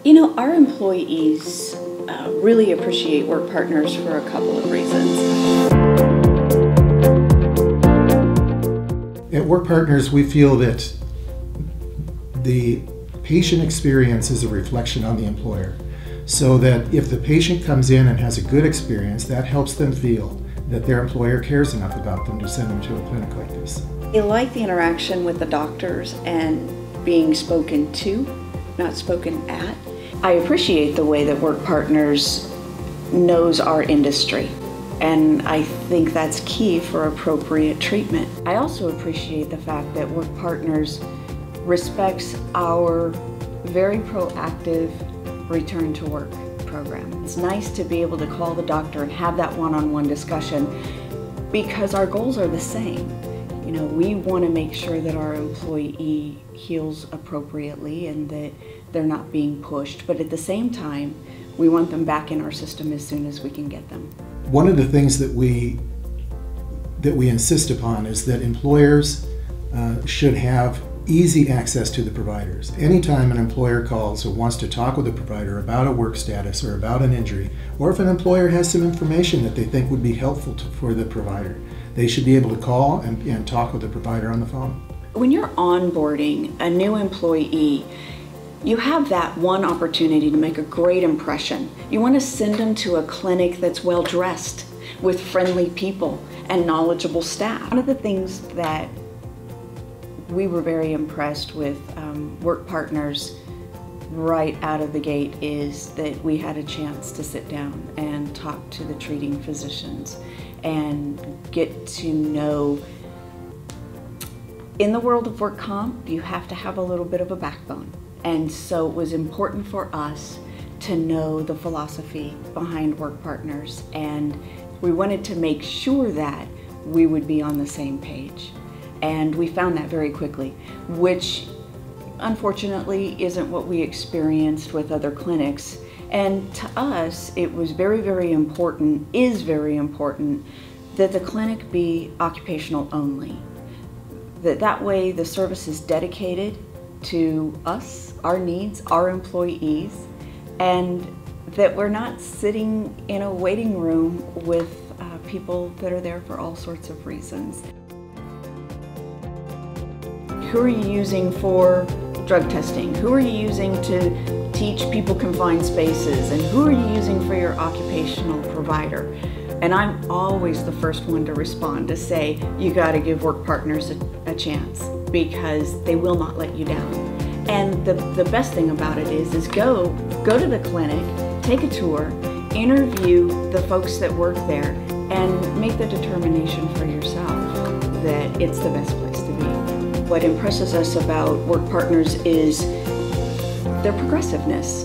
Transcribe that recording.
Our employees really appreciate WorkPartners for a couple of reasons. At WorkPartners, we feel that the patient experience is a reflection on the employer. So that if the patient comes in and has a good experience, that helps them feel that their employer cares enough about them to send them to a clinic like this. They like the interaction with the doctors and being spoken to, not spoken at. I appreciate the way that WorkPartners knows our industry, and I think that's key for appropriate treatment. I also appreciate the fact that WorkPartners respects our very proactive return to work program. It's nice to be able to call the doctor and have that one-on-one discussion because our goals are the same. We want to make sure that our employee heals appropriately and that they're not being pushed, but at the same time, we want them back in our system as soon as we can get them. One of the things that we insist upon is that employers should have easy access to the providers. Anytime an employer calls or wants to talk with a provider about a work status or about an injury, or if an employer has some information that they think would be helpful for the provider, they should be able to call and talk with the provider on the phone. When you're onboarding a new employee, you have that one opportunity to make a great impression. You want to send them to a clinic that's well dressed with friendly people and knowledgeable staff. One of the things that we were very impressed with WorkPartners right out of the gate is that we had a chance to sit down and talk to the treating physicians and get to know. In the world of work comp, you have to have a little bit of a backbone. And so it was important for us to know the philosophy behind WorkPartners, and we wanted to make sure that we would be on the same page. And we found that very quickly, which unfortunately isn't what we experienced with other clinics. And to us, it was very, very important, is very important, that the clinic be occupational only. That way the service is dedicated to us, our needs, our employees, and that we're not sitting in a waiting room with people that are there for all sorts of reasons. Who are you using for drug testing? Who are you using to teach people confined spaces? And who are you using for your occupational provider? And I'm always the first one to respond to say, you gotta give WorkPartners a chance because they will not let you down. And the best thing about it is go to the clinic, take a tour, interview the folks that work there, and make the determination for yourself that it's the best place to be. What impresses us about WorkPartners is their progressiveness.